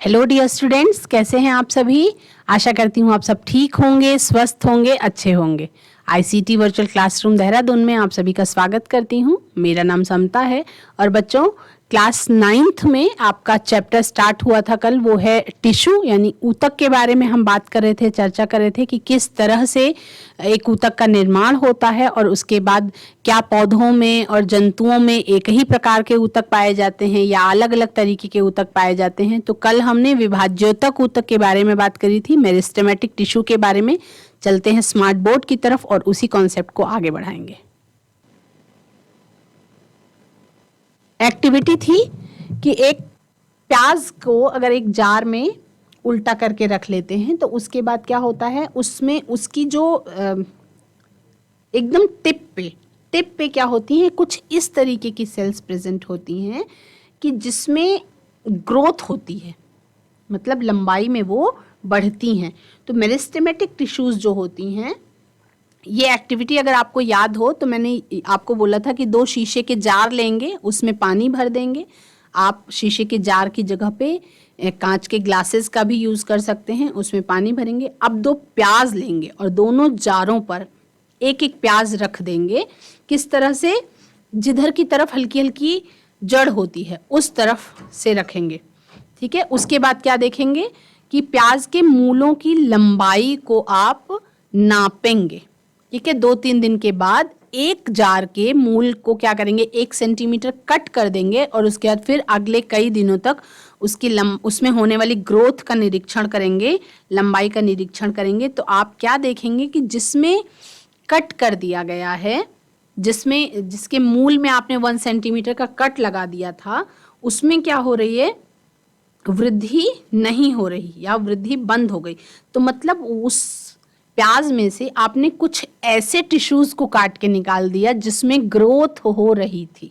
Hello dear students, कैसे हैं आप सभी। आशा करती हूँ आप सब ठीक होंगे, स्वस्थ होंगे, अच्छे होंगे। आईसीटी वर्चुअल क्लासरूम देहरादून में आप सभी का स्वागत करती हूँ। मेरा नाम समता है और बच्चों क्लास 9th में आपका चैप्टर स्टार्ट हुआ था कल, वो है टिश्यू यानी ऊतक के बारे में हम बात कर रहे थे, चर्चा कर रहे थे कि किस तरह से एक ऊतक का निर्माण होता है और उसके बाद क्या पौधों में और जंतुओं में एक ही प्रकार के ऊतक पाए जाते हैं या अलग अलग तरीके के ऊतक पाए जाते हैं। तो कल हमने विभाज्योतक ऊतक के बारे में बात करी थी, मेरिस्टेमेटिक टिश्यू के बारे में। चलते हैं स्मार्ट बोर्ड की तरफ और उसी कॉन्सेप्ट को आगे बढ़ाएंगे। एक्टिविटी थी कि एक प्याज को अगर एक जार में उल्टा करके रख लेते हैं तो उसके बाद क्या होता है, उसमें उसकी जो एकदम टिप पे क्या होती हैं, कुछ इस तरीके की सेल्स प्रेजेंट होती हैं कि जिसमें ग्रोथ होती है, मतलब लंबाई में वो बढ़ती हैं। तो मेरिस्टेमेटिक टिश्यूज जो होती हैं, ये एक्टिविटी अगर आपको याद हो तो मैंने आपको बोला था कि 2 शीशे के जार लेंगे, उसमें पानी भर देंगे। आप शीशे के जार की जगह पे कांच के ग्लासेस का भी यूज़ कर सकते हैं, उसमें पानी भरेंगे। अब 2 प्याज लेंगे और दोनों जारों पर एक एक प्याज रख देंगे। किस तरह से, जिधर की तरफ हल्की हल्की जड़ होती है उस तरफ से रखेंगे, ठीक है। उसके बाद क्या देखेंगे कि प्याज के मूलों की लंबाई को आप नापेंगे, ठीक है। 2-3 दिन के बाद एक जार के मूल को क्या करेंगे, 1 सेंटीमीटर कट कर देंगे और उसके बाद फिर अगले कई दिनों तक उसमें होने वाली ग्रोथ का निरीक्षण करेंगे, लंबाई का निरीक्षण करेंगे। तो आप क्या देखेंगे कि जिसमें कट कर दिया गया है, जिसके मूल में आपने 1 सेंटीमीटर का कट लगा दिया था, उसमें क्या हो रही है, वृद्धि नहीं हो रही या वृद्धि बंद हो गई। तो मतलब उस प्याज में से आपने कुछ ऐसे टिश्यूज को काट के निकाल दिया जिसमें ग्रोथ हो रही थी,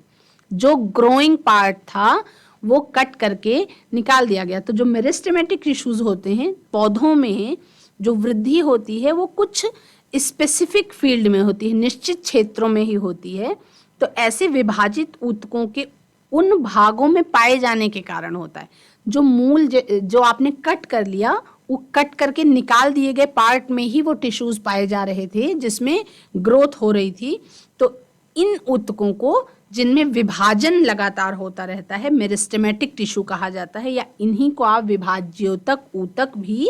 जो ग्रोइंग पार्ट था वो कट करके निकाल दिया गया। तो जो मेरिस्टेमेटिक टिश्यूज होते हैं, पौधों में जो वृद्धि होती है वो कुछ स्पेसिफिक फील्ड में होती है, निश्चित क्षेत्रों में ही होती है। तो ऐसे विभाजित ऊतकों के उन भागों में पाए जाने के कारण होता है। जो मूल जो आपने कट कर लिया, वो कट करके निकाल दिए गए पार्ट में ही वो टिश्यूज पाए जा रहे थे जिसमें ग्रोथ हो रही थी। तो इन ऊतकों को, जिनमें विभाजन लगातार होता रहता है, मेरिस्टेमेटिक टिश्यू कहा जाता है, या इन्हीं को आप विभाज्योतक ऊतक भी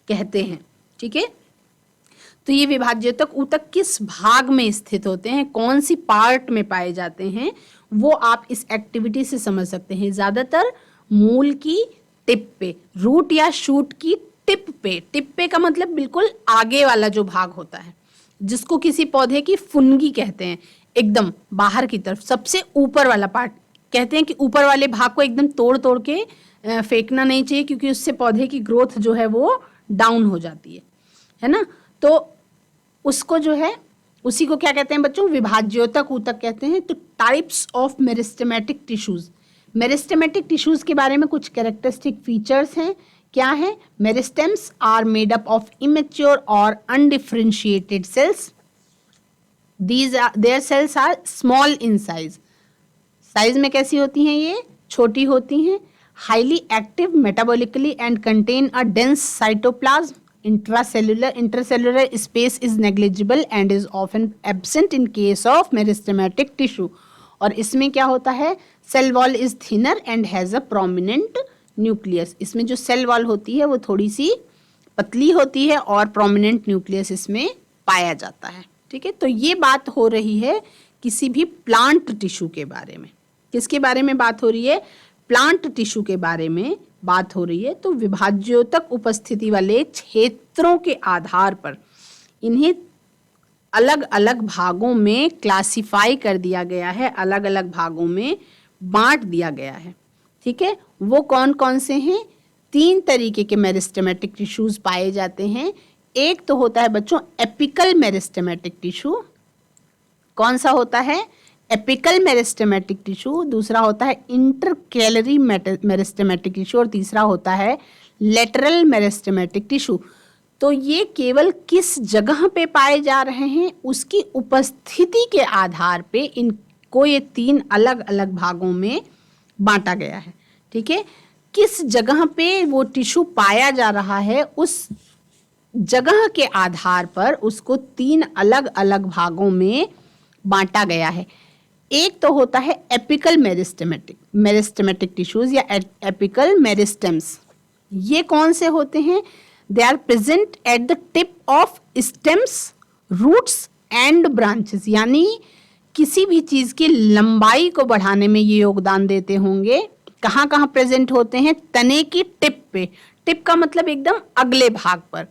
कहते हैं, ठीक है। तो ये विभाज्योतक ऊतक किस भाग में स्थित होते हैं, कौन सी पार्ट में पाए जाते हैं, वो आप इस एक्टिविटी से समझ सकते हैं। ज्यादातर मूल की टिप पे, रूट या शूट की टिप पे का मतलब बिल्कुल आगे वाला जो भाग होता है, जिसको किसी पौधे की फुनगी कहते हैं, एकदम बाहर की तरफ सबसे ऊपर वाला पार्ट। कहते हैं कि ऊपर वाले भाग को एकदम तोड़ तोड़ के फेंकना नहीं चाहिए, क्योंकि उससे पौधे की ग्रोथ जो है वो डाउन हो जाती है ना। तो उसको जो है, उसी को क्या कहते हैं बच्चों, विभाज्योतक ऊतक कहते हैं। तो types of meristematic tissues, meristematic tissues के बारे में कुछ कैरेक्टरिस्टिक फीचर्स हैं। क्या है, meristems are made up of immature और undifferentiated cells. Their cells are small in size, size में कैसी होती हैं, ये छोटी होती हैं। Highly active metabolically and contain a dense cytoplasm. intercellular space is negligible and is often absent in case of meristematic tissue। और इसमें क्या होता है, cell wall is thinner and has a prominent nucleus. इसमें जो सेल वॉल होती है वो थोड़ी सी पतली होती है और प्रोमिनेंट न्यूक्लियस इसमें पाया जाता है, ठीक है। तो ये बात हो रही है किसी भी प्लांट टिश्यू के बारे में। किसके बारे में बात हो रही है, प्लांट टिश्यू के बारे में बात हो रही है। तो विभाज्योतक उपस्थिति वाले क्षेत्रों के आधार पर इन्हें अलग अलग भागों में क्लासिफाई कर दिया गया है, अलग अलग भागों में बांट दिया गया है, ठीक है। वो कौन कौन से हैं, 3 तरीके के मेरिस्टेमेटिक टिश्यूज पाए जाते हैं। एक तो होता है बच्चों एपिकल मेरिस्टेमेटिक टिश्यू। कौन सा होता है, एपिकल मेरिस्टेमेटिक टिश्यू। दूसरा होता है इंटरकैलरी मेरिस्टेमेटिक टिश्यू और तीसरा होता है लेटरल मेरिस्टेमेटिक टिश्यू। तो ये केवल किस जगह पे पाए जा रहे हैं उसकी उपस्थिति के आधार पे इनको ये 3 अलग अलग भागों में बांटा गया है, ठीक है। किस जगह पे वो टिश्यू पाया जा रहा है, उस जगह के आधार पर उसको 3 अलग अलग भागों में बांटा गया है। एक तो होता है एपिकल मेरिस्टेमेटिक टिश्यूज या एपिकल मेरिस्टेम्स। ये कौन से होते हैं? They are present at the tip of stems, roots and branches, यानी किसी भी चीज की लंबाई को बढ़ाने में ये योगदान देते होंगे। कहाँ कहाँ प्रेजेंट होते हैं? तने की टिप पे, टिप का मतलब एकदम अगले भाग पर,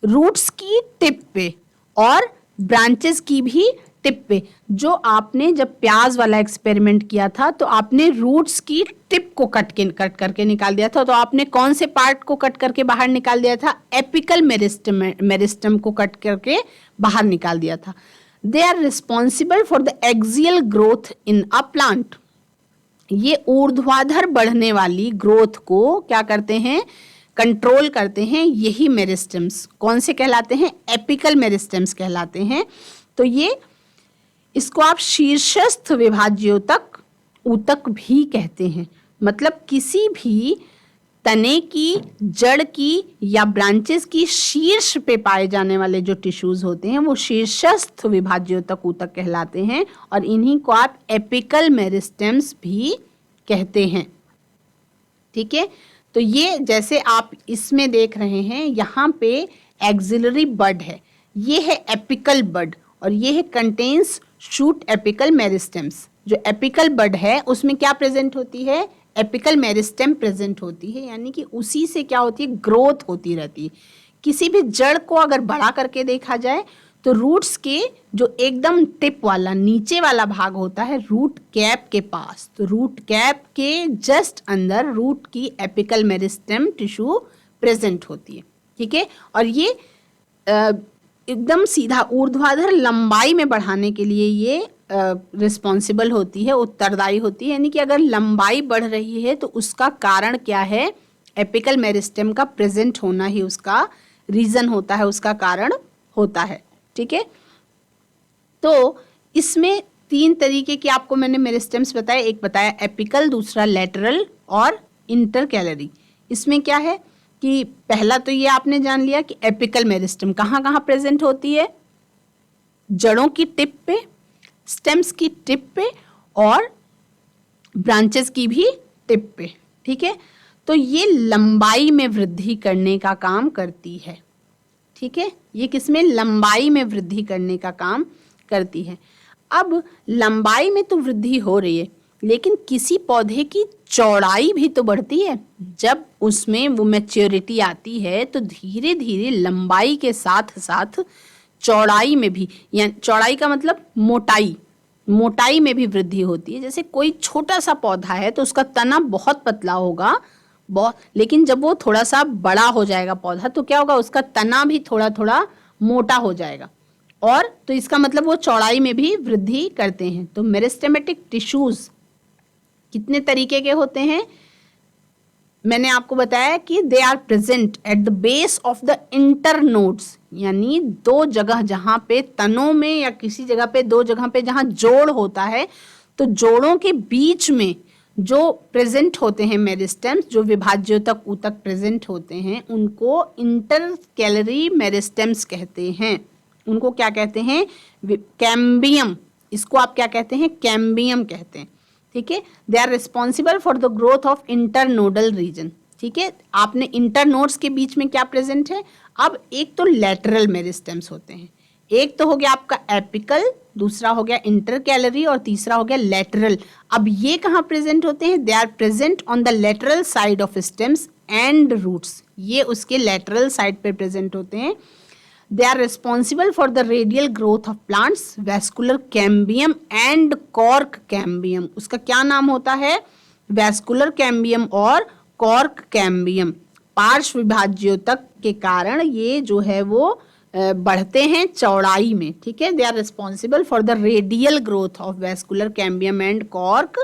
रूट्स की टिप पे और ब्रांचेस की भी टिप पे। जो आपने जब प्याज वाला एक्सपेरिमेंट किया था तो आपने रूट्स की टिप को कट करके निकाल दिया था, तो आपने कौन से पार्ट को कट करके बाहर निकाल दिया था? एपिकल मेरिस्टम को कट करके बाहर निकाल दिया था। They are responsible for the axial growth in a plant. ये ऊर्ध्वाधर बढ़ने वाली ग्रोथ को क्या करते हैं? कंट्रोल करते हैं। यही मेरिस्टेम्स कौन से कहलाते हैं? एपिकल मेरिस्टेम्स कहलाते हैं। तो ये इसको आप शीर्षस्थ विभाज्योतक ऊतक भी कहते हैं। मतलब किसी भी तने की, जड़ की या ब्रांचेस की शीर्ष पे पाए जाने वाले जो टिश्यूज होते हैं वो शीर्षस्थ विभाज्योतक ऊतक कहलाते हैं और इन्हीं को आप एपिकल मेरिस्टेम्स भी कहते हैं। ठीक है, तो ये जैसे आप इसमें देख रहे हैं, यहाँ पे एक्सिलरी बड है, ये है एपिकल बड और ये है कंटेन्स शूट एपिकल मेरिस्टेम्स। जो एपिकल बड है उसमें क्या प्रेजेंट होती है? एपिकल मेरिस्टेम प्रेजेंट होती है, यानी कि उसी से क्या होती है? ग्रोथ होती रहती है। किसी भी जड़ को अगर बड़ा करके देखा जाए तो रूट्स के जो एकदम टिप वाला नीचे वाला भाग होता है रूट कैप के पास, तो रूट कैप के जस्ट अंदर रूट की एपिकल मेरिस्टेम टिश्यू प्रेजेंट होती है। ठीक है, और ये एकदम सीधा ऊर्ध्वाधर लंबाई में बढ़ाने के लिए ये रिस्पॉन्सिबल होती है, उत्तरदायी होती है। यानी कि अगर लंबाई बढ़ रही है तो उसका कारण क्या है? एपिकल मेरिस्टेम का प्रेजेंट होना ही उसका रीजन होता है, उसका कारण होता है। ठीक है, तो इसमें 3 तरीके की आपको मैंने मेरिस्टेम्स बताए। एक बताया एपिकल, दूसरा लेटरल और इंटरकैलरी। इसमें क्या है कि पहला तो ये आपने जान लिया कि एपिकल मेरिस्टेम कहाँ कहाँ प्रेजेंट होती है? जड़ों की टिप पे, स्टेम्स की टिप पे और ब्रांचेस की भी टिप पे। ठीक है, तो ये लंबाई में वृद्धि करने का काम करती है। ठीक है, ये किसमें? लंबाई में वृद्धि करने का काम करती है। अब लंबाई में तो वृद्धि हो रही है, लेकिन किसी पौधे की चौड़ाई भी तो बढ़ती है। जब उसमें वो मैच्योरिटी आती है तो धीरे धीरे लंबाई के साथ साथ चौड़ाई में भी, यानी चौड़ाई का मतलब मोटाई में भी वृद्धि होती है। जैसे कोई छोटा सा पौधा है तो उसका तना बहुत पतला होगा, लेकिन जब वो थोड़ा सा बड़ा हो जाएगा पौधा तो क्या होगा? उसका तना भी थोड़ा थोड़ा मोटा हो जाएगा, और तो इसका मतलब वो चौड़ाई में भी वृद्धि करते हैं। तो मेरिस्टेमेटिक टिश्यूज कितने तरीके के होते हैं? मैंने आपको बताया कि they are present at the base of the internodes, यानी 2 जगह जहां पे तनों में या किसी जगह पे 2 जगह पे जहां जोड़ होता है, तो जोड़ों के बीच में जो प्रेजेंट होते हैं मेरिस्टेम्स, जो विभाज्योतक ऊतक प्रेजेंट होते हैं, उनको इंटरकैलरी मेरिस्टेम्स कहते हैं। उनको क्या कहते हैं? कैम्बियम। इसको आप क्या कहते हैं? कैम्बियम कहते हैं। ठीक है, they are responsible for the growth of internodal region. ठीक है, आपने इंटरनोड्स के बीच में क्या प्रेजेंट है? अब एक तो लेटरल मेरिस्टेम्स होते हैं, एक तो हो गया आपका एपिकल, दूसरा हो गया इंटरकैलरी और तीसरा हो गया लेटरल। अब ये कहाँ प्रेजेंट होते हैं? They are present on the lateral side of stems and roots. ये उसके लेटरल साइड पे प्रेजेंट होते हैं। They are responsible for the radial growth of plants, vascular cambium and cork cambium। उसका क्या नाम होता है? vascular cambium और cork cambium। पार्श्व विभाज्योतक के कारण ये जो है वो बढ़ते हैं चौड़ाई में। ठीक है, they are responsible for the radial growth of vascular cambium and cork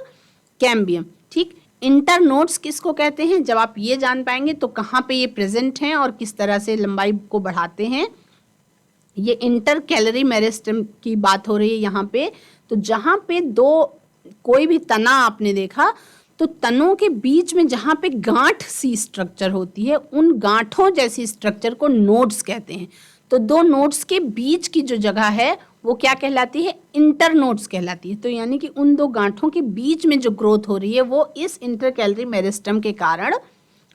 cambium। ठीक, इंटरनोड्स किसको कहते हैं? जब आप ये जान पाएंगे तो कहाँ पे ये प्रेजेंट हैं और किस तरह से लंबाई को बढ़ाते हैं। ये इंटरकैलरी मेरिस्टेम की बात हो रही है यहाँ पे। तो जहाँ पे कोई भी तना आपने देखा तो तनों के बीच में जहाँ पे गांठ सी स्ट्रक्चर होती है, उन गांठों जैसी स्ट्रक्चर को नोड्स कहते हैं। तो दो नोड्स के बीच की जो जगह है वो क्या कहलाती है? इंटरनोड्स कहलाती है। तो यानी कि उन दो गांठों के बीच में जो ग्रोथ हो रही है वो इस इंटरकैलरी मेरिस्टम के कारण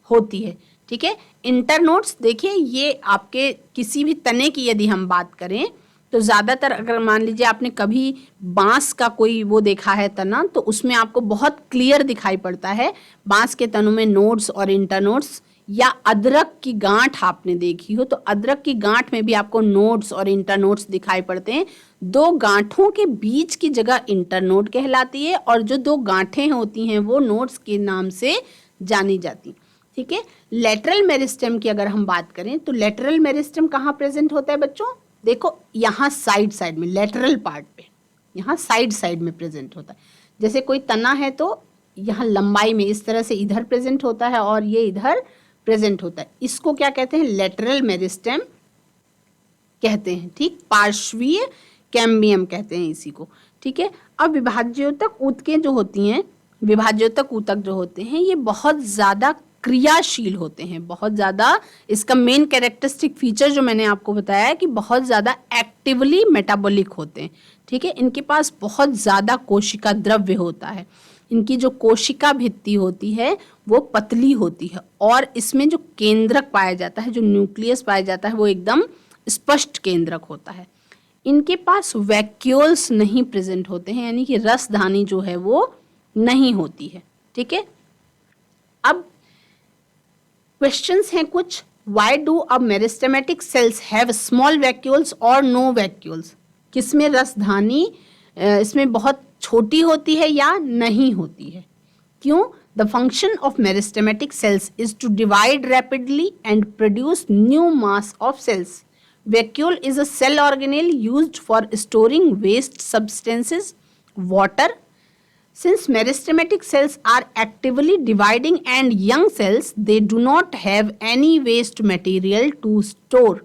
होती है। ठीक है, इंटरनोड्स देखिए, ये आपके किसी भी तने की यदि हम बात करें तो ज़्यादातर, अगर मान लीजिए आपने कभी बांस का कोई वो देखा है तना, तो उसमें आपको बहुत क्लियर दिखाई पड़ता है बांस के तनों में नोड्स और इंटरनोड्स। या अदरक की गांठ आपने देखी हो तो अदरक की गांठ में भी आपको नोड्स और इंटरनोड्स दिखाई पड़ते हैं। दो गांठों के बीच की जगह इंटरनोड कहलाती है और जो दो गांठें होती हैं वो नोड्स के नाम से जानी जाती। ठीक है, लेटरल मेरिस्टम की अगर हम बात करें तो लेटरल मेरिस्टम कहाँ प्रेजेंट होता है बच्चों? देखो यहाँ साइड में, लेटरल पार्ट पे, यहाँ साइड में प्रेजेंट होता है। जैसे कोई तना है तो यहाँ लंबाई में इस तरह से इधर प्रेजेंट होता है और ये इधर प्रेजेंट होता है। इसको क्या कहते हैं? लेटरल मेरिस्टम कहते हैं। ठीक, पार्श्वीय कैम्बियम कहते हैं इसी को। ठीक है, अब विभाज्योतक ऊतकें जो होती हैं, विभाज्योतक ऊतक जो होते हैं, ये बहुत ज़्यादा क्रियाशील होते हैं, बहुत ज़्यादा। इसका मेन कैरेक्टरिस्टिक फीचर जो मैंने आपको बताया है कि बहुत ज़्यादा एक्टिवली मेटाबॉलिक होते हैं। ठीक है, इनके पास बहुत ज़्यादा कोशिका द्रव्य होता है। इनकी जो कोशिका भित्ति होती है वो पतली होती है और इसमें जो केंद्रक पाया जाता है, जो न्यूक्लियस पाया जाता है, वो एकदम स्पष्ट केंद्रक होता है। इनके पास वैक्यूल्स नहीं प्रेजेंट होते हैं, यानी कि रसधानी जो है वो नहीं होती है। ठीक है, अब क्वेश्चंस हैं कुछ। Why do a meristematic cells have small vacuoles और नो वैक्यूल्स? किसमें रसधानी इसमें बहुत छोटी होती है या नहीं होती है? क्यों? The function of meristematic cells is to divide rapidly and produce new mass of cells. Vacuole is a cell organelle used for storing waste substances, water. Since meristematic cells are actively dividing and young cells, they do not have any waste material to store.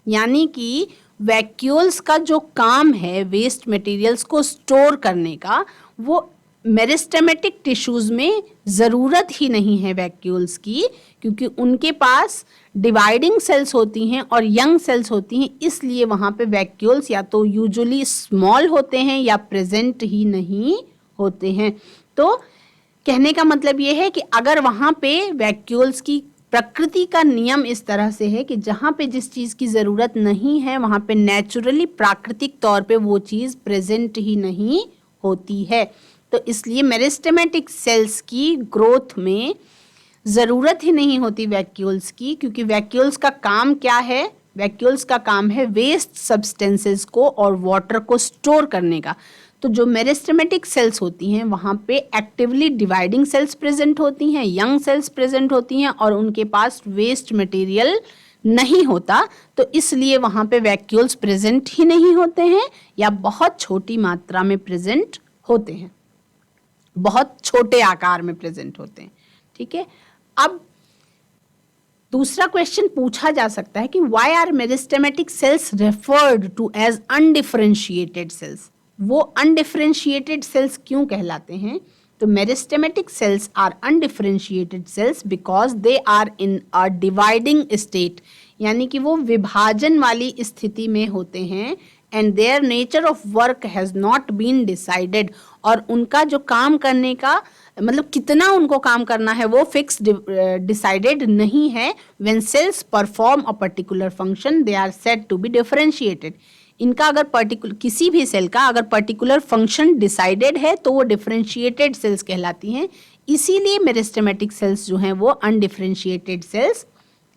यानी कि vacuoles का जो काम है waste materials को store करने का, वो मेरिस्टेमेटिक टिश्यूज में ज़रूरत ही नहीं है वैक्यूल्स की, क्योंकि उनके पास डिवाइडिंग सेल्स होती हैं और यंग सेल्स होती हैं। इसलिए वहाँ पे वैक्यूल्स या तो यूजुअली स्मॉल होते हैं या प्रेजेंट ही नहीं होते हैं। तो कहने का मतलब ये है कि अगर वहाँ पे वैक्यूल्स की प्रकृति का नियम इस तरह से है कि जहाँ पे जिस चीज़ की ज़रूरत नहीं है वहाँ पे नेचुरली प्राकृतिक तौर पे वो चीज़ प्रेजेंट ही नहीं होती है। तो इसलिए मेरिस्टेमेटिक सेल्स की ग्रोथ में ज़रूरत ही नहीं होती वैक्यूल्स की, क्योंकि वैक्यूल्स का काम क्या है? वैक्यूल्स का काम है वेस्ट सब्सटेंसेस को और वाटर को स्टोर करने का। तो जो मेरिस्टेमेटिक सेल्स होती हैं वहाँ पे एक्टिवली डिवाइडिंग सेल्स प्रेजेंट होती हैं, यंग सेल्स प्रेजेंट होती हैं और उनके पास वेस्ट मटेरियल नहीं होता। तो इसलिए वहाँ पे वैक्यूल्स प्रेजेंट ही नहीं होते हैं या बहुत छोटी मात्रा में प्रेजेंट होते हैं, बहुत छोटे आकार में प्रेजेंट होते हैं। ठीक है, अब दूसरा क्वेश्चन पूछा जा सकता है कि why are meristematic cells referred to as undifferentiated cells? वो अनडिफरेंशिएटेड सेल्स क्यों कहलाते हैं? तो meristematic cells are undifferentiated cells because they are in a dividing state, यानी कि वो विभाजन वाली स्थिति में होते हैं। And their nature of work has not been decided, और उनका जो काम करने का मतलब कितना उनको काम करना है वो फिक्स डिसाइडेड नहीं है। When cells perform a particular function they are said to be differentiated. इनका अगर पर्टिकुलर किसी भी सेल का अगर पर्टिकुलर फंक्शन डिसाइडेड है तो वो डिफरेंशिएटेड सेल्स कहलाती हैं। इसीलिए मेरिस्टेमेटिक सेल्स जो हैं वो अनडिफरेंशिएटेड सेल्स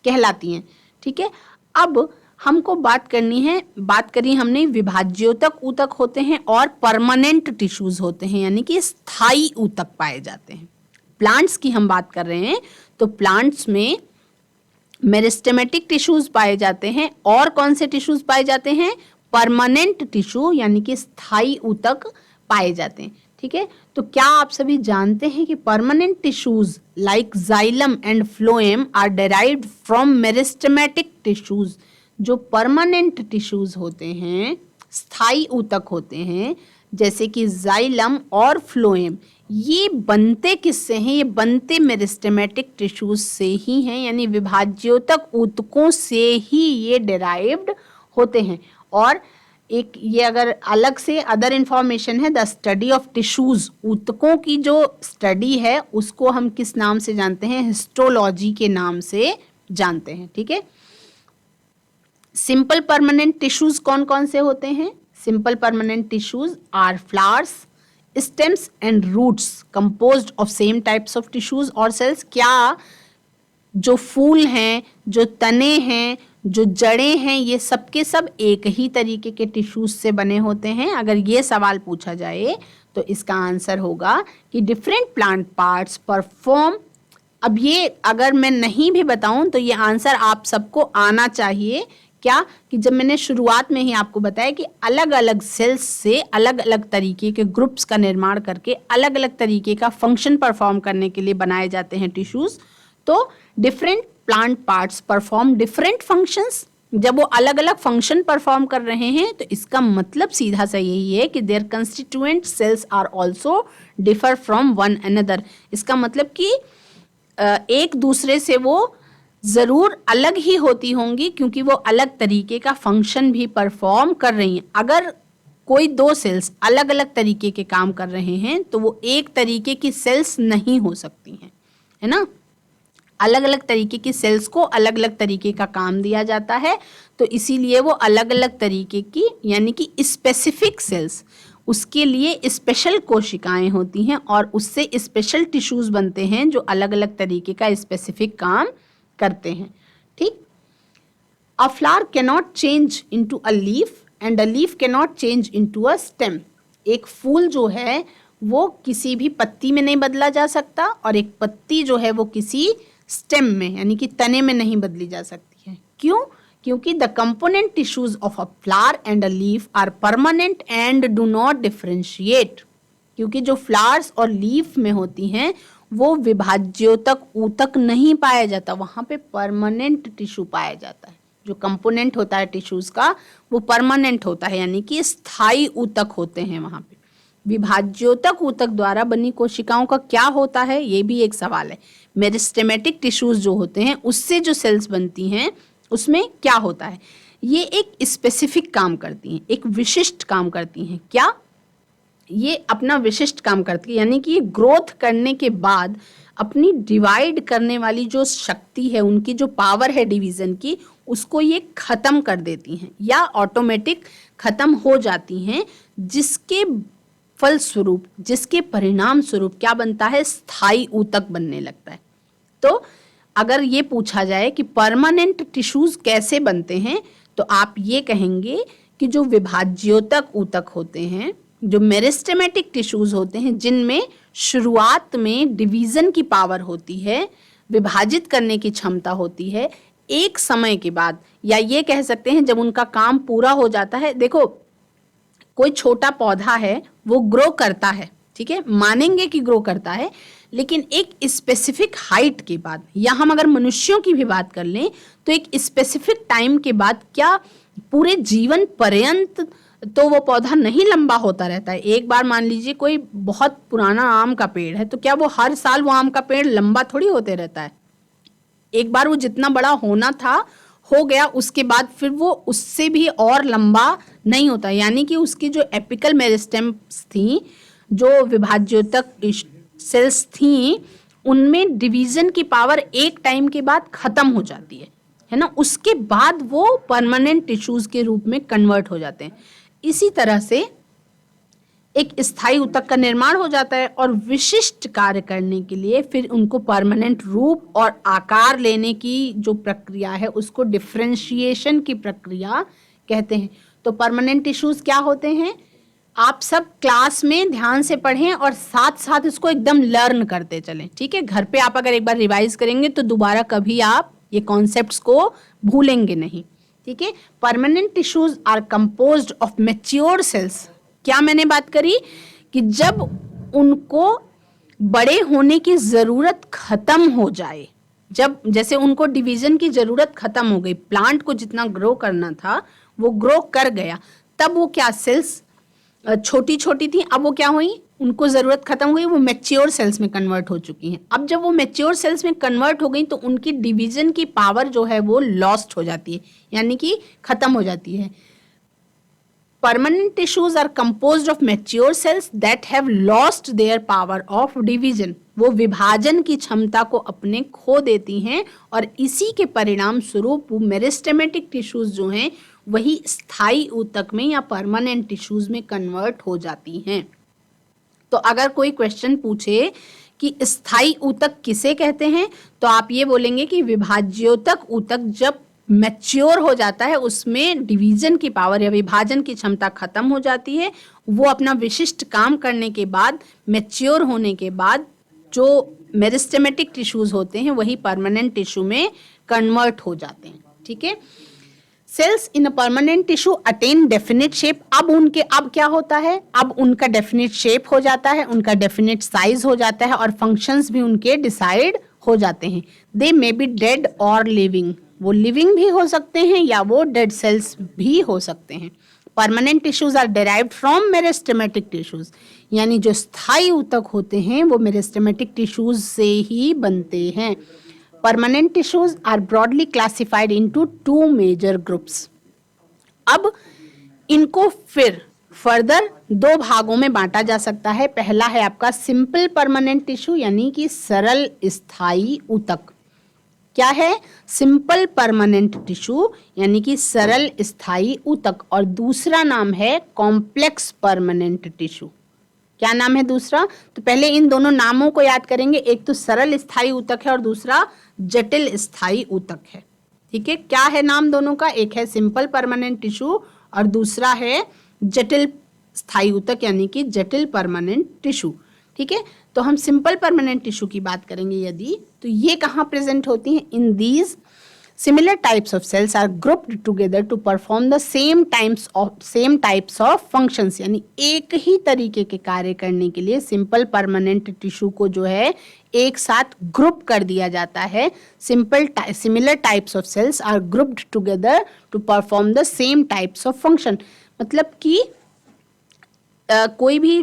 कहलाती हैं। ठीक है, अब हमको बात करी हमने विभाज्योतक ऊतक होते हैं और परमानेंट टिश्यूज होते हैं, यानी कि स्थायी ऊतक पाए जाते हैं। प्लांट्स की हम बात कर रहे हैं तो प्लांट्स में मेरिस्टेमेटिक टिश्यूज पाए जाते हैं और कौन से टिश्यूज पाए जाते हैं? परमानेंट टिश्यू, यानी कि स्थायी ऊतक पाए जाते हैं। ठीक है, तो क्या आप सभी जानते हैं कि permanent tissues like xylem and phloem are derived from meristematic tissues? जो परमानेंट टिश्यूज होते हैं, स्थायी ऊतक होते हैं, जैसे कि जाइलम और फ्लोएम, ये बनते किससे हैं? ये बनते मेरिस्टेमेटिक टिश्यूज से ही हैं, यानी विभाज्योतक ऊतकों से ही ये डिराइव्ड होते हैं। और एक ये अगर अलग से अदर इंफॉर्मेशन है, द स्टडी ऑफ टिश्यूज, ऊतकों की जो स्टडी है उसको हम किस नाम से जानते हैं? हिस्टोलॉजी के नाम से जानते हैं। ठीक है। सिंपल परमानेंट टिश्यूज कौन कौन से होते हैं? Simple permanent tissues are flowers, stems and roots composed of same types of tissues और सेल्स। क्या जो फूल हैं, जो तने हैं, जो जड़ें हैं, ये सब के सब एक ही तरीके के टिश्यूज से बने होते हैं? अगर ये सवाल पूछा जाए तो इसका आंसर होगा कि डिफरेंट प्लांट पार्ट्स परफॉर्म। अब ये अगर मैं नहीं भी बताऊं तो ये आंसर आप सबको आना चाहिए। क्या कि जब मैंने शुरुआत में ही आपको बताया कि अलग अलग सेल्स से अलग अलग तरीके के ग्रुप्स का निर्माण करके अलग अलग तरीके का फंक्शन परफॉर्म करने के लिए बनाए जाते हैं टिश्यूज। तो different plant parts perform different functions. जब वो अलग अलग फंक्शन परफॉर्म कर रहे हैं तो इसका मतलब सीधा सा यही है कि their constituent cells are also differ from one another. इसका मतलब कि एक दूसरे से वो ज़रूर अलग ही होती होंगी क्योंकि वो अलग तरीके का फंक्शन भी परफॉर्म कर रही हैं। अगर कोई दो सेल्स अलग अलग तरीके के काम कर रहे हैं तो वो एक तरीके की सेल्स नहीं हो सकती हैं, है ना। अलग अलग तरीके की सेल्स को अलग अलग तरीके का काम दिया जाता है, तो इसीलिए वो अलग अलग तरीके की यानी कि स्पेसिफिक सेल्स, उसके लिए स्पेशल कोशिकाएं होती हैं और उससे स्पेशल टिश्यूज बनते हैं जो अलग अलग तरीके का स्पेसिफिक काम करते हैं। ठीक। अ flower cannot change into a leaf and a leaf cannot change into a stem. एक फूल जो है वो किसी भी पत्ती में नहीं बदला जा सकता और एक पत्ती जो है वो किसी स्टेम में यानी कि तने में नहीं बदली जा सकती है। क्यों? क्योंकि the component tissues of a flower and a leaf are permanent and do not differentiate. क्योंकि जो फ्लावर्स और लीफ में होती हैं वो विभाज्योतक ऊतक नहीं पाया जाता, वहां पे परमानेंट टिश्यू पाया जाता है। जो कंपोनेंट होता है टिश्यूज का वो परमानेंट होता है यानी कि स्थायी ऊतक होते हैं वहां पे। विभाज्योतक ऊतक द्वारा बनी कोशिकाओं का क्या होता है, ये भी एक सवाल है। मेरिस्टेमेटिक टिश्यूज जो होते हैं उससे जो सेल्स बनती हैं उसमें क्या होता है? ये एक स्पेसिफिक काम करती हैं, एक विशिष्ट काम करती हैं। क्या? ये अपना विशिष्ट काम करती है यानी कि ये ग्रोथ करने के बाद अपनी डिवाइड करने वाली जो शक्ति है, उनकी जो पावर है डिवीजन की, उसको ये खत्म कर देती हैं या ऑटोमेटिक खत्म हो जाती हैं, जिसके फलस्वरूप, जिसके परिणाम स्वरूप क्या बनता है? स्थायी ऊतक बनने लगता है। तो अगर ये पूछा जाए कि परमानेंट टिश्यूज कैसे बनते हैं तो आप ये कहेंगे कि जो विभाज्योतक ऊतक होते हैं, जो मेरिस्टेमेटिक टिश्यूज होते हैं, जिनमें शुरुआत में डिवीजन की पावर होती है, विभाजित करने की क्षमता होती है, एक समय के बाद या ये कह सकते हैं जब उनका काम पूरा हो जाता है। देखो कोई छोटा पौधा है वो ग्रो करता है, ठीक है, मानेंगे कि ग्रो करता है, लेकिन एक स्पेसिफिक हाइट के बाद, या हम अगर मनुष्यों की भी बात कर लें तो एक स्पेसिफिक टाइम के बाद, क्या पूरे जीवन पर्यंत तो वो पौधा नहीं लंबा होता रहता है। एक बार मान लीजिए कोई बहुत पुराना आम का पेड़ है तो क्या वो हर साल वो आम का पेड़ लंबा थोड़ी होते रहता है। एक बार वो जितना बड़ा होना था हो गया, उसके बाद फिर वो उससे भी और लंबा नहीं होता। यानी कि उसकी जो एपिकल मेरिस्टेम्स थी, जो विभाज्योतक सेल्स थी, उनमें डिवीजन की पावर एक टाइम के बाद खत्म हो जाती है ना। उसके बाद वो परमानेंट टिश्यूज के रूप में कन्वर्ट हो जाते हैं। इसी तरह से एक स्थायी ऊतक का निर्माण हो जाता है और विशिष्ट कार्य करने के लिए फिर उनको परमानेंट रूप और आकार लेने की जो प्रक्रिया है उसको डिफरेंशिएशन की प्रक्रिया कहते हैं। तो परमानेंट टिश्यूज क्या होते हैं? आप सब क्लास में ध्यान से पढ़ें और साथ साथ इसको एकदम लर्न करते चलें, ठीक है। घर पे आप अगर एक बार रिवाइज करेंगे तो दोबारा कभी आप ये कॉन्सेप्ट्स को भूलेंगे नहीं, ठीक है। Permanent tissues are composed of matured cells. क्या मैंने बात करी कि जब उनको बड़े होने की जरूरत खत्म हो जाए, जब जैसे उनको डिवीजन की जरूरत खत्म हो गई, प्लांट को जितना ग्रो करना था वो ग्रो कर गया, तब वो क्या सेल्स छोटी छोटी थी, अब वो क्या हुई? उनको ज़रूरत खत्म हो गई, वो मैच्योर सेल्स में कन्वर्ट हो चुकी हैं। अब जब वो मैच्योर सेल्स में कन्वर्ट हो गई तो उनकी डिवीजन की पावर जो है वो लॉस्ट हो जाती है, यानी कि खत्म हो जाती है। Permanent tissues are composed of mature cells that have lost their power of division. वो विभाजन की क्षमता को अपने खो देती हैं और इसी के परिणाम स्वरूप मेरिस्टेमेटिक टिश्यूज जो हैं वही स्थायी ऊतक में या परमानेंट टिश्यूज में कन्वर्ट हो जाती हैं। तो अगर कोई क्वेश्चन पूछे कि स्थायी ऊतक किसे कहते हैं, तो आप ये बोलेंगे कि विभाज्योतक ऊतक जब मैच्योर हो जाता है, उसमें डिवीजन की पावर या विभाजन की क्षमता खत्म हो जाती है, वो अपना विशिष्ट काम करने के बाद मैच्योर होने के बाद जो मेरिस्टेमेटिक टिश्यूज होते हैं वही परमानेंट टिश्यू में कन्वर्ट हो जाते हैं। ठीक है, cells in a permanent tissue attain definite shape. अब क्या होता है, अब उनका डेफिनेट शेप हो जाता है, उनका डेफिनेट साइज हो जाता है और फंक्शंस भी उनके डिसाइड हो जाते हैं। दे मे बी डेड और लिविंग, वो लिविंग भी हो सकते हैं या वो डेड सेल्स भी हो सकते हैं। Permanent tissues are derived from meristematic tissues, यानी जो स्थायी ऊतक होते हैं वो मेरिस्टेमेटिक टिश्यूज से ही बनते हैं। Permanent tissues are broadly classified into 2 major groups. अब इनको फिर फर्दर 2 भागों में बांटा जा सकता है। पहला है आपका सिंपल परमानेंट टिश्यू, यानी कि सरल स्थायी ऊतक। क्या है? सिंपल परमानेंट टिश्यू यानी कि सरल स्थायी ऊतक। और दूसरा नाम है कॉम्प्लेक्स परमानेंट टिश्यू। क्या नाम है दूसरा? तो पहले इन दोनों नामों को याद करेंगे, एक तो सरल स्थायी ऊतक है और दूसरा जटिल स्थायी ऊतक है। ठीक है, क्या है नाम दोनों का? एक है सिंपल परमानेंट टिश्यू और दूसरा है जटिल स्थायी ऊतक यानी कि जटिल परमानेंट टिश्यू। ठीक है, तो हम सिंपल परमानेंट टिश्यू की बात करेंगे यदि, तो ये कहाँ प्रेजेंट होती हैं? In these similar types of cells are grouped together to perform the same types of functions, यानी एक ही तरीके के कार्य करने के लिए सिंपल परमानेंट टिश्यू को जो है एक साथ ग्रुप कर दिया जाता है। Similar types of cells are grouped together to perform the same types of function. मतलब कि कोई भी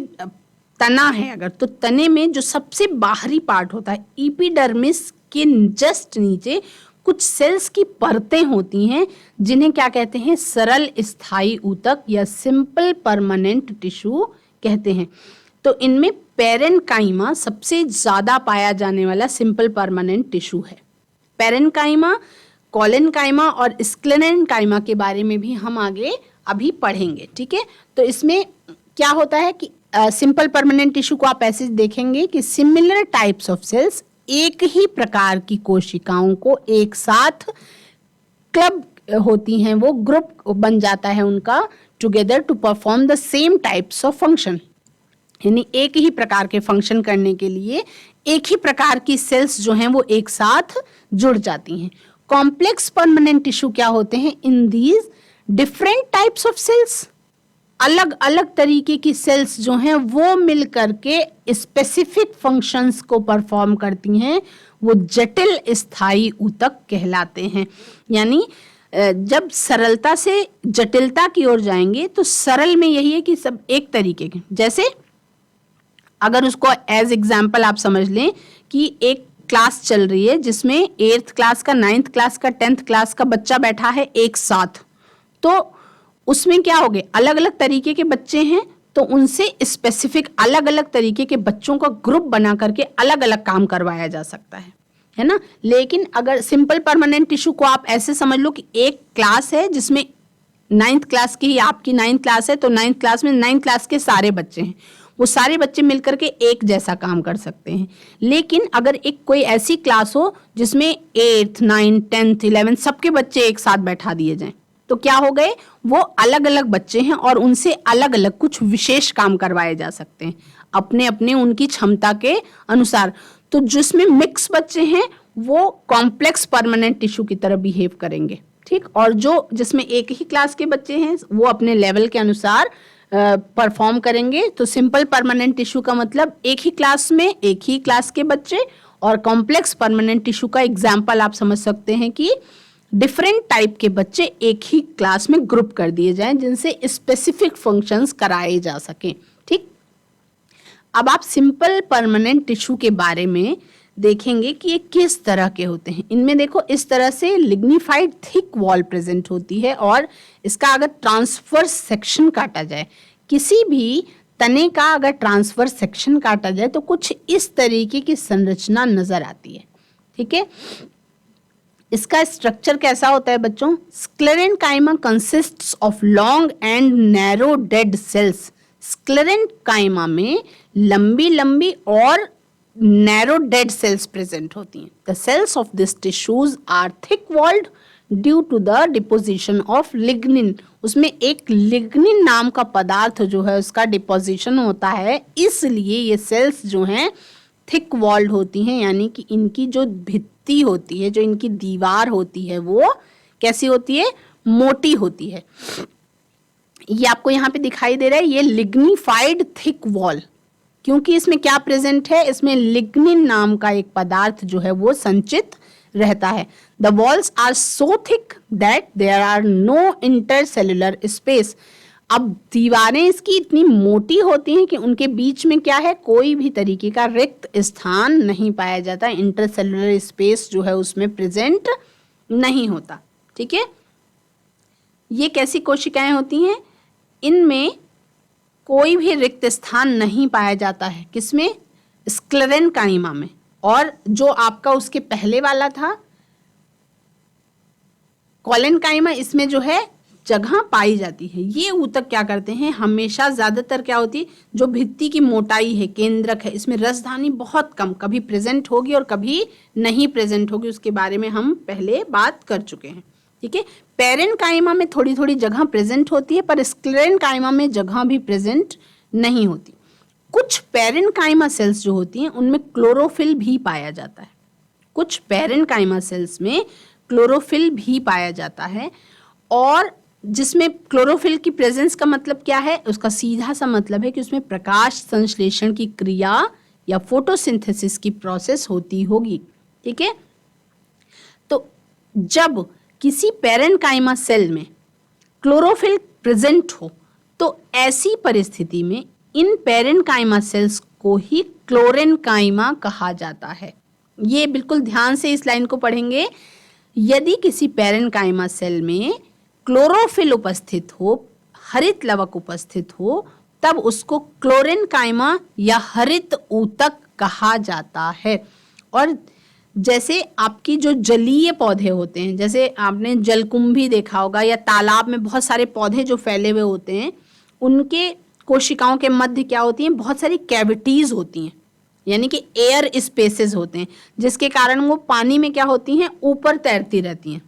तना है अगर, तो तने में जो सबसे बाहरी पार्ट होता है एपिडर्मिस के जस्ट नीचे कुछ सेल्स की परतें होती हैं जिन्हें क्या कहते हैं? सरल स्थायी ऊतक या सिंपल परमानेंट टिश्यू कहते हैं। तो इनमें पेरेन्काइमा सबसे ज्यादा पाया जाने वाला सिंपल परमानेंट टिश्यू है। पेरेन्काइमा, कोलेनकाइमा और स्क्लेरेन्काइमा के बारे में भी हम आगे अभी पढ़ेंगे। ठीक है, तो इसमें क्या होता है कि सिंपल परमानेंट टिश्यू को आप ऐसे देखेंगे कि सिमिलर टाइप्स ऑफ सेल्स, एक ही प्रकार की कोशिकाओं को एक साथ क्लब होती हैं, वो ग्रुप बन जाता है उनका, together to perform the same types of function, यानी एक ही प्रकार के फंक्शन करने के लिए एक ही प्रकार की सेल्स जो हैं वो एक साथ जुड़ जाती हैं। कॉम्प्लेक्स परमानेंट टिश्यू क्या होते हैं? In these different types of cells, अलग अलग तरीके की सेल्स जो हैं वो मिल करके स्पेसिफिक फंक्शंस को परफॉर्म करती हैं, वो जटिल स्थायी ऊतक कहलाते हैं। यानी जब सरलता से जटिलता की ओर जाएंगे तो सरल में यही है कि सब एक तरीके के, जैसे अगर उसको एज एग्जाम्पल आप समझ लें कि एक क्लास चल रही है जिसमें 8th क्लास का, 9th क्लास का, 10th क्लास का बच्चा बैठा है एक साथ, तो उसमें क्या हो गए? अलग अलग तरीके के बच्चे हैं, तो उनसे स्पेसिफिक अलग अलग तरीके के बच्चों का ग्रुप बना करके अलग अलग काम करवाया जा सकता है ना। लेकिन अगर सिंपल परमानेंट टिश्यू को आप ऐसे समझ लो कि एक क्लास है जिसमें 9th क्लास की ही आपकी 9th क्लास है, तो 9th क्लास में 9th क्लास के सारे बच्चे हैं, वो सारे बच्चे मिलकर के एक जैसा काम कर सकते हैं। लेकिन अगर एक कोई ऐसी क्लास हो जिसमें 8th, 9th, 10th, 11th सबके बच्चे एक साथ बैठा दिए जाएं, तो क्या हो गए? वो अलग अलग बच्चे हैं और उनसे अलग अलग कुछ विशेष काम करवाए जा सकते हैं अपने अपने उनकी क्षमता के अनुसार। तो जिसमें मिक्स बच्चे हैं वो कॉम्प्लेक्स परमानेंट टिश्यू की तरह बिहेव करेंगे। ठीक, और जो जिसमें एक ही क्लास के बच्चे हैं वो अपने लेवल के अनुसार परफॉर्म करेंगे। तो सिंपल परमानेंट टिश्यू का मतलब एक ही क्लास में एक ही क्लास के बच्चे, और कॉम्प्लेक्स परमानेंट टिश्यू का एग्जाम्पल आप समझ सकते हैं कि डिफरेंट टाइप के बच्चे एक ही क्लास में ग्रुप कर दिए जाएं जिनसे स्पेसिफिक फंक्शंस कराए जा सकें। ठीक, अब आप सिंपल परमानेंट टिश्यू के बारे में देखेंगे कि ये किस तरह के होते हैं। इनमें देखो इस तरह से लिग्निफाइड थिक वॉल प्रेजेंट होती है, और इसका अगर ट्रांसवर्स सेक्शन काटा जाए, किसी भी तने का अगर ट्रांसवर्स सेक्शन काटा जाए तो कुछ इस तरीके की संरचना नजर आती है। ठीक है, इसका स्ट्रक्चर कैसा होता है बच्चों? Sclerenchyma consists of long and narrow dead cells. Sclerenchyma में लंबी लंबी और नैरो डेड सेल्स प्रेजेंट होती हैं। The cells of this tissues are thick walled due to the deposition of lignin. उसमें एक लिग्निन नाम का पदार्थ जो है उसका डिपोजिशन होता है, इसलिए ये सेल्स जो हैं थिक वॉल्ड होती हैं, यानी कि इनकी जो भित्ति होती है, जो इनकी दीवार होती है, वो कैसी होती है? मोटी होती है। ये आपको यहाँ पे दिखाई दे रहा है, ये लिग्निफाइड थिक वॉल, क्योंकि इसमें क्या प्रेजेंट है? इसमें लिग्निन नाम का एक पदार्थ जो है वो संचित रहता है। The walls are so thick that there are no intercellular space. अब दीवारें इसकी इतनी मोटी होती हैं कि उनके बीच में क्या है? कोई भी तरीके का रिक्त स्थान नहीं पाया जाता। इंटरसेल्युलर स्पेस जो है उसमें प्रेजेंट नहीं होता। ठीक है, ये कैसी कोशिकाएं होती हैं? इनमें कोई भी रिक्त स्थान नहीं पाया जाता है। किसमें? स्क्लेरेंकाइमा में। और जो आपका उसके पहले वाला था कोलेनकाइमा, इसमें जो है जगह पाई जाती है। ये ऊतक क्या करते हैं? हमेशा ज्यादातर क्या होती है, जो भित्ति की मोटाई है, केंद्रक है, इसमें रसधानी बहुत कम, कभी प्रेजेंट होगी और कभी नहीं प्रेजेंट होगी, उसके बारे में हम पहले बात कर चुके हैं। ठीक है, पेरेन्काइमा में थोड़ी थोड़ी जगह प्रेजेंट होती है, पर स्क्लेरेंकाइमा में जगह भी प्रेजेंट नहीं होती। कुछ पेरेन्काइमा सेल्स जो होती हैं उनमें क्लोरोफिल भी पाया जाता है। कुछ पेरेन्काइमा सेल्स में क्लोरोफिल भी पाया जाता है, और जिसमें क्लोरोफिल की प्रेजेंस का मतलब क्या है? उसका सीधा सा मतलब है कि उसमें प्रकाश संश्लेषण की क्रिया या फोटोसिंथेसिस की प्रोसेस होती होगी। ठीक है, तो जब किसी पेरेन्काइमा सेल में क्लोरोफिल प्रेजेंट हो तो ऐसी परिस्थिति में इन पेरेन्काइमा सेल्स को ही क्लोरेन्काइमा कहा जाता है। ये बिल्कुल ध्यान से इस लाइन को पढ़ेंगे। यदि किसी पेरेन्काइमा सेल में क्लोरोफिल उपस्थित हो, हरित लवक उपस्थित हो, तब उसको क्लोरेन्काइमा या हरित ऊतक कहा जाता है। और जैसे आपकी जो जलीय पौधे होते हैं, जैसे आपने जलकुंभी देखा होगा या तालाब में बहुत सारे पौधे जो फैले हुए होते हैं, उनके कोशिकाओं के मध्य क्या होती हैं? बहुत सारी कैविटीज होती हैं, यानी कि एयर स्पेसेस होते हैं, जिसके कारण वो पानी में क्या होती हैं? ऊपर तैरती रहती हैं।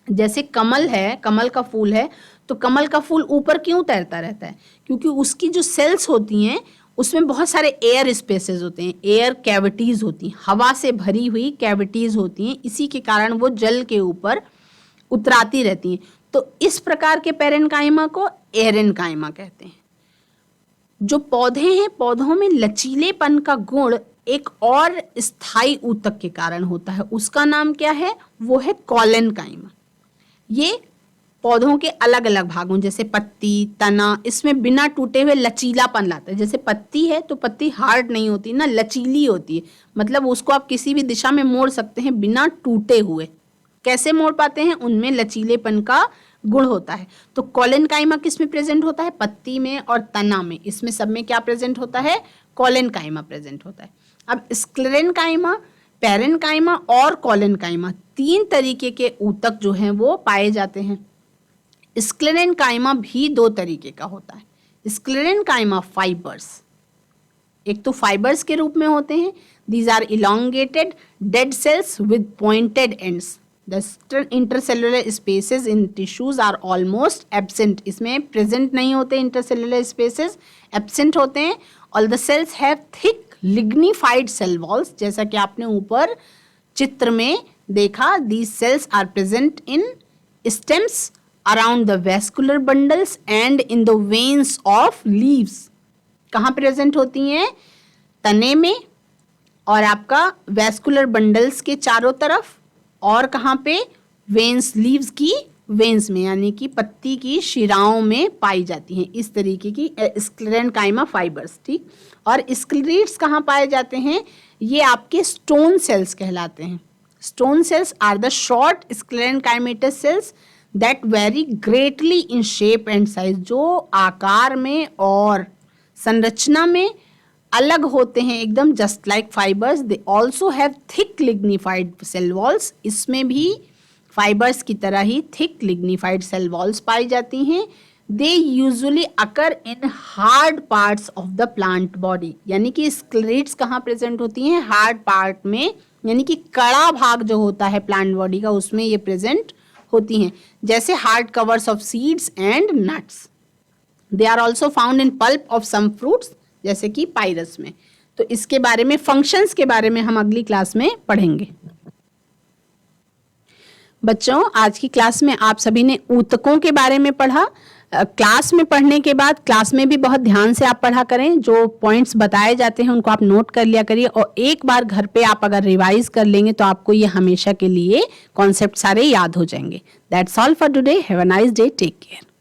जैसे कमल है, कमल का फूल है, तो कमल का फूल ऊपर क्यों तैरता रहता है? क्योंकि उसकी जो सेल्स होती हैं उसमें बहुत सारे एयर स्पेसेस होते हैं, एयर कैविटीज होती हैं, हवा से भरी हुई कैविटीज होती हैं, इसी के कारण वो जल के ऊपर उतराती रहती हैं। तो इस प्रकार के पेरेन्काइमा को एरेन्काइमा कहते हैं। जो पौधे हैं, पौधों में लचीलेपन का गुण एक और स्थायी ऊतक के कारण होता है, उसका नाम क्या है? वो है कोलेनकाइमा। ये पौधों के अलग अलग भागों, जैसे पत्ती, तना, इसमें बिना टूटे हुए लचीलापन लाता है। जैसे पत्ती है तो पत्ती हार्ड नहीं होती ना, लचीली होती है, मतलब उसको आप किसी भी दिशा में मोड़ सकते हैं बिना टूटे हुए। कैसे मोड़ पाते हैं? उनमें लचीलेपन का गुण होता है। तो कोलेनकाइमा किस में प्रेजेंट होता है? पत्ती में और तना में, इसमें सब में क्या प्रेजेंट होता है? कोलेनकाइमा प्रेजेंट होता है। अब स्क्लेरेन्काइमा, पेरेन्काइमा और कोलेनकाइमा, तीन तरीके के ऊतक जो हैं वो पाए जाते हैं। स्क्लेरेन्काइमा भी दो तरीके का होता है। स्क्लेरेन्काइमा फाइबर्स, एक तो फाइबर्स के रूप में होते हैं, these are elongated dead cells with pointed ends. The intercellular spaces in tissues are almost absent, इसमें प्रेजेंट नहीं होते, इंटरसेलुलर स्पेसेस एब्सेंट होते हैं। All the cells have thick lignified cell walls, जैसा कि आपने ऊपर चित्र में देखा। These cells are present in stems around the vascular bundles and in the veins of leaves। कहाँ प्रेजेंट होती हैं? तने में और आपका वैस्कुलर बंडल्स के चारों तरफ, और कहाँ पे? वेन्स, लीव्स की वेन्स में, यानी कि पत्ती की शिराओं में पाई जाती हैं इस तरीके की स्क्लेरेनकाइमा फाइबर्स, ठीक। और स्क्लेरेट्स कहाँ पाए जाते हैं? ये आपके स्टोन सेल्स कहलाते हैं। Stone cells are the short sclerenchymatous cells that vary greatly in shape and size, जो आकार में और संरचना में अलग होते हैं एकदम, just like fibres. They also have thick lignified cell walls, इसमें भी फाइबर्स की तरह ही थिक लिग्निफाइड सेल वॉल्स पाई जाती हैं। They usually occur in hard parts of the plant body, यानी कि स्क्लेरेट्स कहाँ प्रेजेंट होती हैं? हार्ड पार्ट में, यानी कि कड़ा भाग जो होता है प्लांट बॉडी का, उसमें ये प्रेजेंट होती हैं, जैसे hard covers of seeds and nuts. They are also found in pulp of some fruits, जैसे कि पाइरस में। तो इसके बारे में, फंक्शंस के बारे में हम अगली क्लास में पढ़ेंगे। बच्चों, आज की क्लास में आप सभी ने ऊतकों के बारे में पढ़ा। क्लास में पढ़ने के बाद क्लास में भी बहुत ध्यान से आप पढ़ा करें, जो पॉइंट्स बताए जाते हैं उनको आप नोट कर लिया करिए, और एक बार घर पे आप अगर रिवाइज कर लेंगे तो आपको ये हमेशा के लिए कॉन्सेप्ट सारे याद हो जाएंगे। That's all for today. Have a nice day. Take care.